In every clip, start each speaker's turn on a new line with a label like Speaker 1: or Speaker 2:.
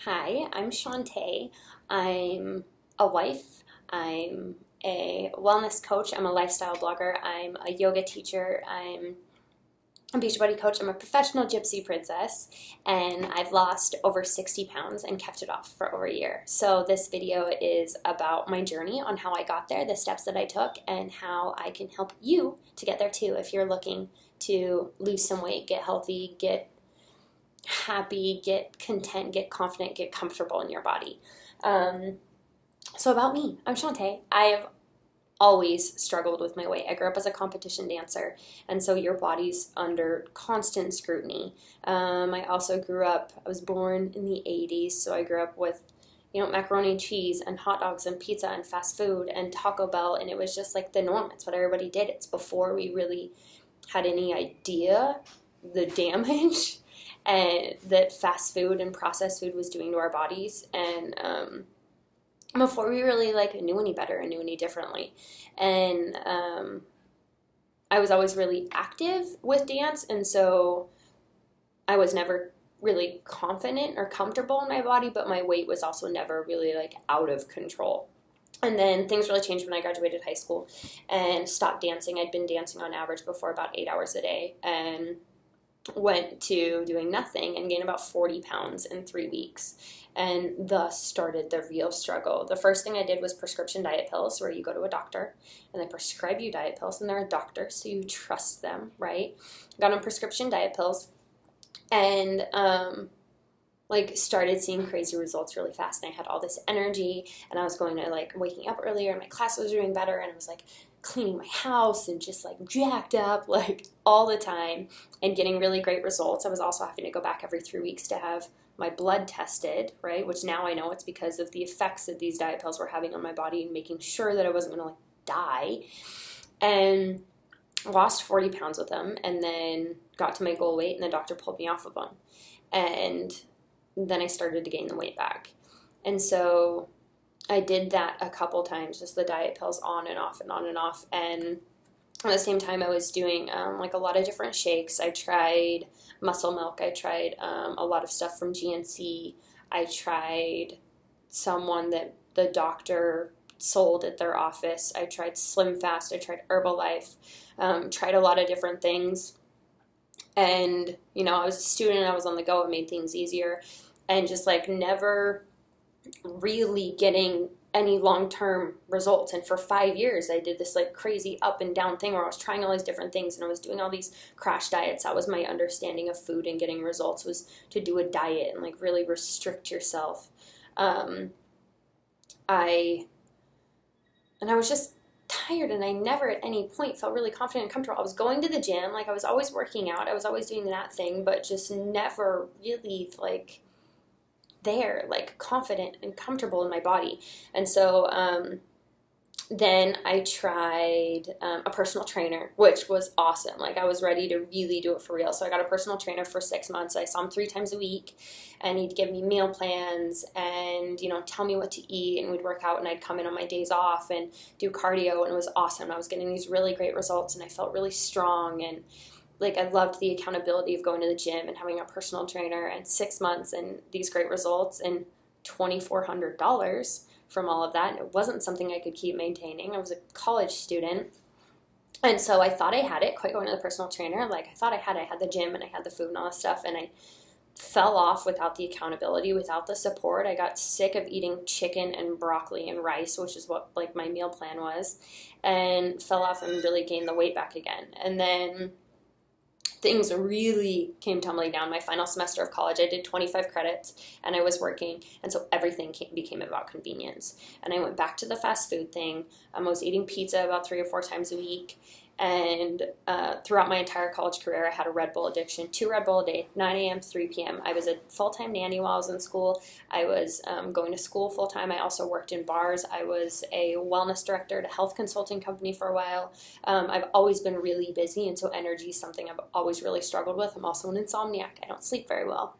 Speaker 1: Hi, I'm Shantae. I'm a wife. I'm a wellness coach. I'm a lifestyle blogger. I'm a yoga teacher. I'm a Beachbody coach. I'm a professional gypsy princess, and I've lost over 60 pounds and kept it off for over a year. So this video is about my journey on how I got there, the steps that I took, and how I can help you to get there too if you're looking to lose some weight, get healthy, get happy, get content, get confident, get comfortable in your body. So about me, I'm Shantae. I have always struggled with my weight. I grew up as a competition dancer, and so your body's under constant scrutiny. I also grew up, I was born in the 80s, so I grew up with, macaroni and cheese and hot dogs and pizza and fast food and Taco Bell, and it was just like the norm. It's what everybody did. It's before we really had any idea the damage and that fast food and processed food was doing to our bodies, and before we really knew any better and knew any differently. And I was always really active with dance, and so I was never really confident or comfortable in my body, but my weight was also never really out of control. And then things really changed when I graduated high school and stopped dancing. I'd been dancing on average before about 8 hours a day, and went to doing nothing and gained about 40 pounds in 3 weeks, and thus started the real struggle. The first thing I did was prescription diet pills, where you go to a doctor and they prescribe you diet pills, and they're a doctor, so you trust them, right? Got on prescription diet pills and started seeing crazy results really fast, and I had all this energy, and I was going to waking up earlier, and my class was doing better, and I was cleaning my house and just jacked up all the time and getting really great results. I was also having to go back every 3 weeks to have my blood tested, right? Which now I know it's because of the effects that these diet pills were having on my body and making sure that I wasn't going to die. And lost 40 pounds with them, and then got to my goal weight, and the doctor pulled me off of them. And then I started to gain the weight back. And so I did that a couple times, just the diet pills on and off and on and off. And at the same time, I was doing a lot of different shakes. I tried muscle milk. I tried a lot of stuff from GNC. I tried someone that the doctor sold at their office. I tried Slim Fast. I tried Herbalife. Tried a lot of different things. And, I was a student. I was on the go. It made things easier. And just never really getting any long-term results. And for 5 years I did this crazy up and down thing where I was trying all these different things, and I was doing all these crash diets. That was my understanding of food and getting results, was to do a diet and really restrict yourself. I was just tired, and I never at any point felt really confident and comfortable. I was going to the gym, I was always working out, I was always doing that thing, but just never really there, confident and comfortable in my body. And so then I tried a personal trainer, which was awesome. I was ready to really do it for real. So I got a personal trainer for 6 months. I saw him 3 times a week, and he'd give me meal plans and, tell me what to eat, and we'd work out, and I'd come in on my days off and do cardio, and it was awesome. I was getting these really great results, and I felt really strong, and I loved the accountability of going to the gym and having a personal trainer, and 6 months and these great results and $2,400 from all of that. And it wasn't something I could keep maintaining. I was a college student. And so I thought I had it, quit going to the personal trainer. I thought I had the gym and I had the food and all that stuff. And I fell off without the accountability, without the support. I got sick of eating chicken and broccoli and rice, which is what my meal plan was, and fell off and really gained the weight back again. And then things really came tumbling down. My final semester of college, I did 25 credits, and I was working, and so everything became about convenience. And I went back to the fast food thing. I was eating pizza about 3 or 4 times a week, and throughout my entire college career, I had a Red Bull addiction. 2 Red Bull a day, 9 a.m. to 3 p.m. I was a full-time nanny while I was in school. I was going to school full-time. I also worked in bars. I was a wellness director at a health consulting company for a while. I've always been really busy, and so energy is something I've always really struggled with. I'm also an insomniac. I don't sleep very well.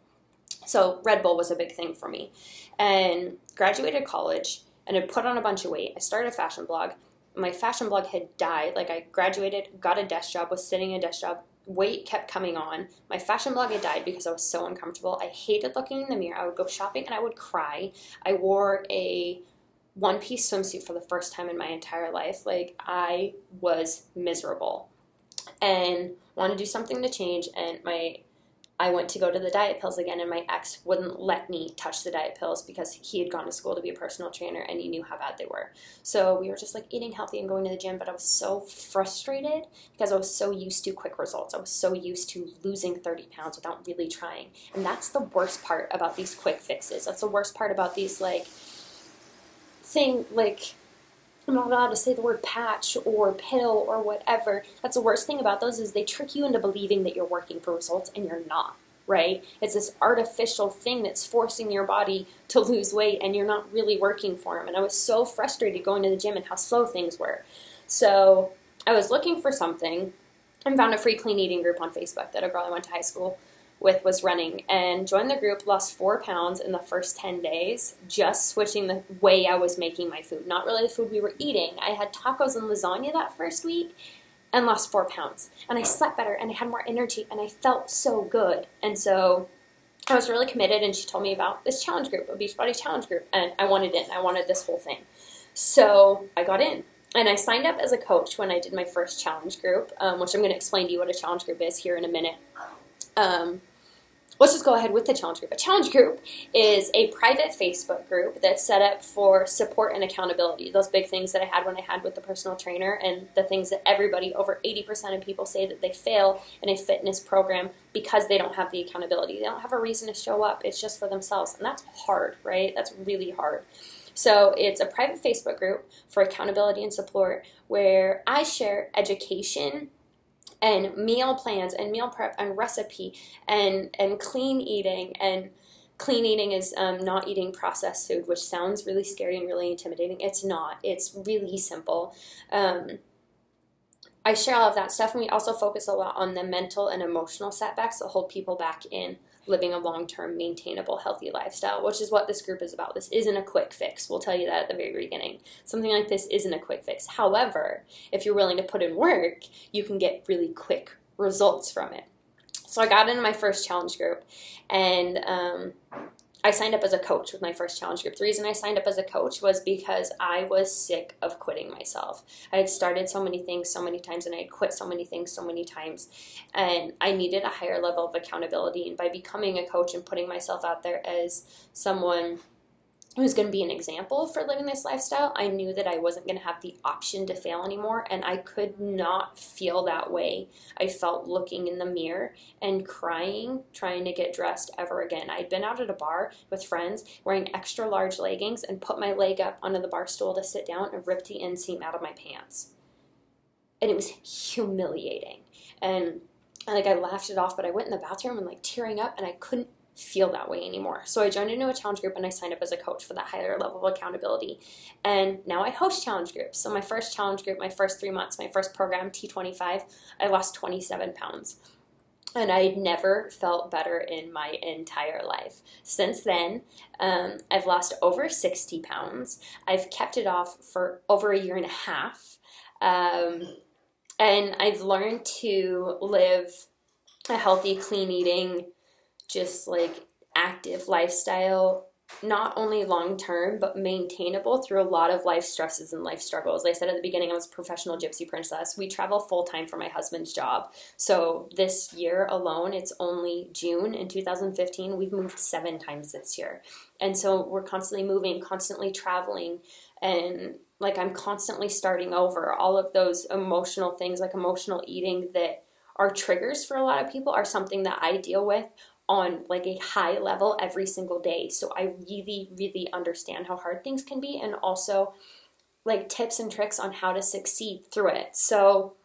Speaker 1: So Red Bull was a big thing for me. And graduated college, and had put on a bunch of weight. I started a fashion blog. My fashion blog had died. I graduated, got a desk job, was sitting in a desk job weight kept coming on. My fashion blog had died because I was so uncomfortable. I hated looking in the mirror. I would go shopping and I would cry. I wore a one-piece swimsuit for the first time in my entire life. Like, I was miserable and wanted to do something to change. And I went to go to the diet pills again, and my ex wouldn't let me touch the diet pills because he had gone to school to be a personal trainer and he knew how bad they were. So we were just like eating healthy and going to the gym, but I was so frustrated because I was so used to quick results. I was so used to losing 30 pounds without really trying. And that's the worst part about these quick fixes. That's the worst part about these I'm not allowed to say the word patch or pill or whatever. That's the worst thing about those is they trick you into believing that you're working for results and you're not, right? It's this artificial thing that's forcing your body to lose weight and you're not really working for them. And I was so frustrated going to the gym and how slow things were. So I was looking for something and found a free clean eating group on Facebook that a girl I went to high school with was running, and joined the group, lost 4 pounds in the first 10 days, just switching the way I was making my food. Not really the food we were eating. I had tacos and lasagna that first week and lost 4 pounds. And I slept better and I had more energy and I felt so good. And so I was really committed, and she told me about this challenge group, a Beachbody challenge group, and I wanted in. I wanted this whole thing. So I got in. And I signed up as a coach when I did my first challenge group, which I'm going to explain to you what a challenge group is here in a minute. Let's just go ahead with the challenge group. A challenge group is a private Facebook group that's set up for support and accountability. Those big things that I had when I had with the personal trainer, and the things that everybody, over 80% of people, say that they fail in a fitness program because they don't have the accountability. They don't have a reason to show up. It's just for themselves. And that's hard, right? That's really hard. So it's a private Facebook group for accountability and support where I share education and meal plans and meal prep and recipe and clean eating. And clean eating is not eating processed food, which sounds really scary and really intimidating. It's not. It's really simple. I share all of that stuff, and we also focus a lot on the mental and emotional setbacks that hold people back in living a long-term, maintainable, healthy lifestyle, which is what this group is about. This isn't a quick fix. We'll tell you that at the very beginning. Something like this isn't a quick fix. However, if you're willing to put in work, you can get really quick results from it. So I got into my first challenge group, and I signed up as a coach with my first challenge group. The reason I signed up as a coach was because I was sick of quitting myself. I had started so many things so many times, and I had quit so many things so many times, and I needed a higher level of accountability. And by becoming a coach and putting myself out there as someone who's going to be an example for living this lifestyle, I knew that I wasn't going to have the option to fail anymore, and I could not feel that way. I felt looking in the mirror and crying, trying to get dressed ever again. I'd been out at a bar with friends wearing extra large leggings and put my leg up onto the bar stool to sit down and rip the inseam out of my pants. And it was humiliating. And I laughed it off, but I went in the bathroom and tearing up, and I couldn't feel that way anymore. So I joined into a challenge group, and I signed up as a coach for that higher level of accountability. And now I host challenge groups. So my first challenge group, my first 3 months, my first program, T25, I lost 27 pounds. And I'd never felt better in my entire life. Since then, I've lost over 60 pounds. I've kept it off for over a year and a half. And I've learned to live a healthy, clean eating, just active lifestyle, not only long-term, but maintainable through a lot of life stresses and life struggles. Like I said at the beginning, I was a professional gypsy princess. We travel full-time for my husband's job. So this year alone, it's only June in 2015, we've moved 7 times this year. And so we're constantly moving, constantly traveling, and I'm constantly starting over. All of those emotional things, like emotional eating, that are triggers for a lot of people, are something that I deal with on a high level every single day. So I really, really understand how hard things can be, and also tips and tricks on how to succeed through it. So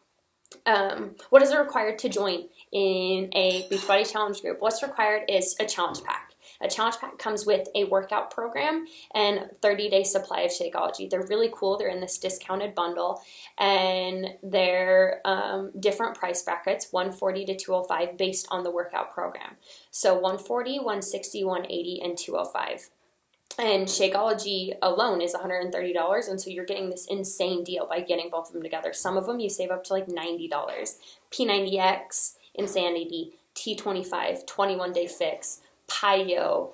Speaker 1: what is it required to join in a Beachbody challenge group? What's required is a challenge pack. A challenge pack comes with a workout program and 30-day supply of Shakeology. They're really cool. They're in this discounted bundle, and they're different price brackets, $140 to $205, based on the workout program. So $140, $160, $180, and $205. And Shakeology alone is $130, and so you're getting this insane deal by getting both of them together. Some of them you save up to $90. P90X Insanity, T25, 21-Day Fix, Pyo,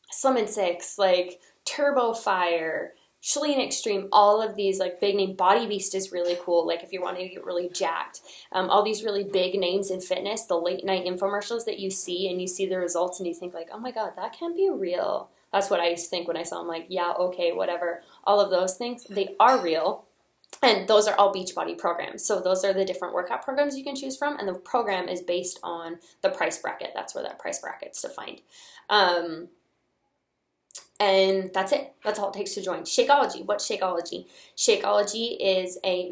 Speaker 1: Slim and Six, like Turbo Fire, Chalene Extreme, all of these like big name. Body Beast is really cool. Like if you want to get really jacked, all these really big names in fitness, the late night infomercials that you see and you see the results and you think like, oh my God, that can't be real. That's what I used to think when I saw them, like, yeah, okay, whatever. All of those things, they are real. And those are all Beachbody programs. So those are the different workout programs you can choose from. And the program is based on the price bracket. That's where that price bracket's defined. And that's it. That's all it takes to join. Shakeology. What's Shakeology? Shakeology is a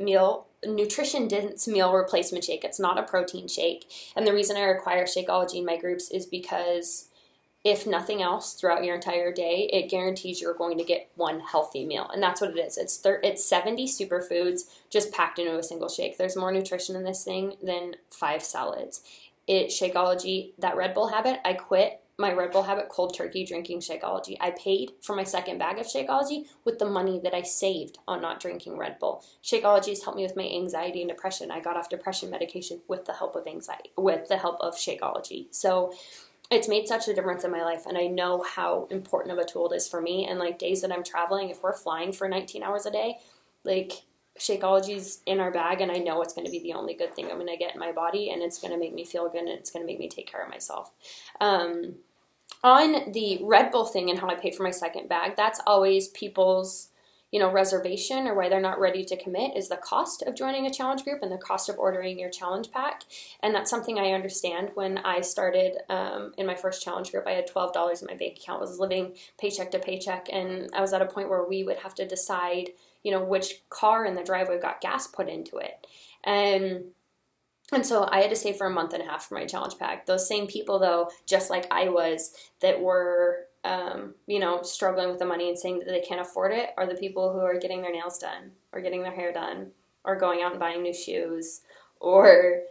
Speaker 1: nutrition dense meal replacement shake. It's not a protein shake. And the reason I require Shakeology in my groups is because if nothing else throughout your entire day, it guarantees you're going to get one healthy meal. And that's what it is. It's 70 superfoods just packed into a single shake. There's more nutrition in this thing than 5 salads. Shakeology, that Red Bull habit, I quit my Red Bull habit cold turkey drinking Shakeology. I paid for my second bag of Shakeology with the money that I saved on not drinking Red Bull. Shakeology has helped me with my anxiety and depression. I got off depression medication with the help of Shakeology. So it's made such a difference in my life, and I know how important of a tool it is for me. And like days that I'm traveling, if we're flying for 19 hours a day, like Shakeology's in our bag, and I know it's going to be the only good thing I'm going to get in my body, and it's going to make me feel good, and it's going to make me take care of myself. On the Red Bull thing and how I paid for my second bag, that's always people's, reservation or why they're not ready to commit is the cost of joining a challenge group and the cost of ordering your challenge pack. And that's something I understand. When I started in my first challenge group, I had $12 in my bank account. I was living paycheck to paycheck, and I was at a point where we would have to decide, which car in the driveway got gas put into it. And so I had to save for a month and a half for my challenge pack. Those same people, though, just like I was, that were, struggling with the money and saying that they can't afford it, are the people who are getting their nails done or getting their hair done or going out and buying new shoes or,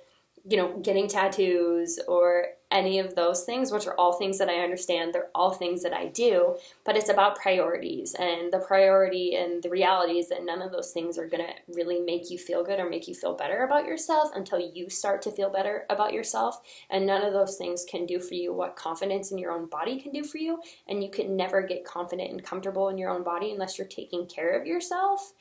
Speaker 1: getting tattoos or any of those things, which are all things that I understand. They're all things that I do, but it's about priorities, and the priority and the reality is that none of those things are going to really make you feel good or make you feel better about yourself until you start to feel better about yourself. And none of those things can do for you what confidence in your own body can do for you. And you can never get confident and comfortable in your own body unless you're taking care of yourself.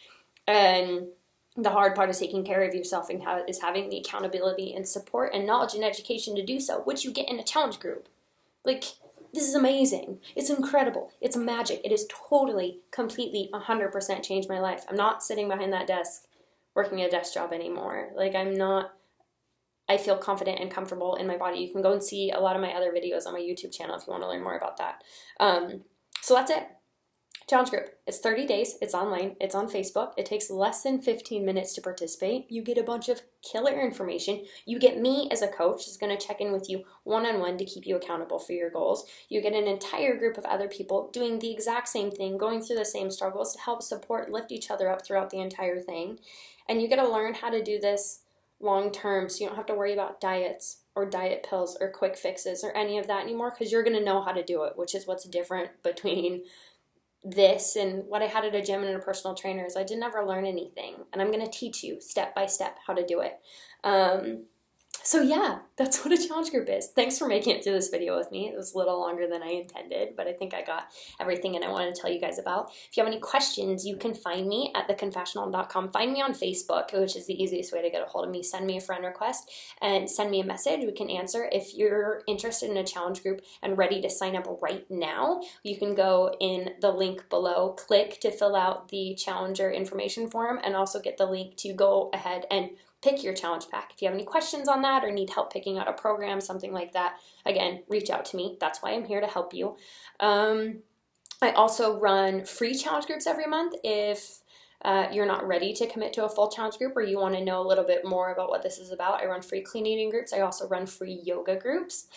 Speaker 1: And the hard part is taking care of yourself and is having the accountability and support and knowledge and education to do so, which you get in a challenge group. Like, this is amazing. It's incredible. It's magic. It has totally, completely, 100% changed my life. I'm not sitting behind that desk working a desk job anymore. Like, I feel confident and comfortable in my body. You can go and see a lot of my other videos on my YouTube channel if you want to learn more about that. So that's it. Challenge group. It's 30 days. It's online. It's on Facebook. It takes less than 15 minutes to participate. You get a bunch of killer information. You get me as a coach who's going to check in with you one-on-one to keep you accountable for your goals. You get an entire group of other people doing the exact same thing, going through the same struggles to help support, lift each other up throughout the entire thing. And you get to learn how to do this long-term, so you don't have to worry about diets or diet pills or quick fixes or any of that anymore, because you're going to know how to do it, which is what's different between this and what I had at a gym and a personal trainer is I didn't ever learn anything, and I'm going to teach you step by step how to do it. So yeah, that's what a challenge group is. Thanks for making it through this video with me. It was a little longer than I intended, but I think I got everything and I wanted to tell you guys about. If you have any questions, you can find me at theconfessional.com. Find me on Facebook, which is the easiest way to get a hold of me. Send me a friend request and send me a message. We can answer. If you're interested in a challenge group and ready to sign up right now, you can go in the link below, click to fill out the challenger information form, and also get the link to go ahead and pick your challenge pack. If you have any questions on that or need help picking out a program, something like that, again, reach out to me. That's why I'm here to help you. I also run free challenge groups every month. If you're not ready to commit to a full challenge group or you want to know a little bit more about what this is about, I run free clean eating groups. I also run free yoga groups.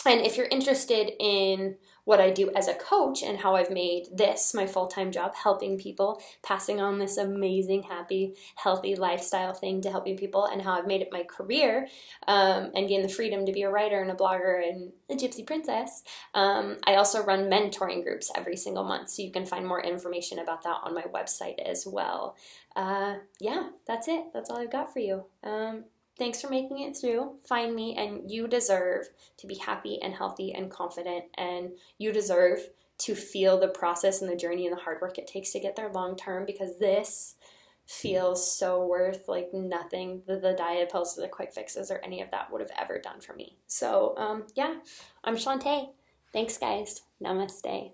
Speaker 1: And if you're interested in what I do as a coach and how I've made this my full-time job, helping people, passing on this amazing, happy, healthy lifestyle thing to helping people, and how I've made it my career, and gained the freedom to be a writer and a blogger and a gypsy princess, I also run mentoring groups every single month, so you can find more information about that on my website as well. Yeah, that's it. That's all I've got for you. Thanks for making it through. Find me, and you deserve to be happy and healthy and confident, and you deserve to feel the process and the journey and the hard work it takes to get there long term, because this feels so worth like nothing that the diet pills or the quick fixes or any of that would have ever done for me. So yeah, I'm Shantae. Thanks guys. Namaste.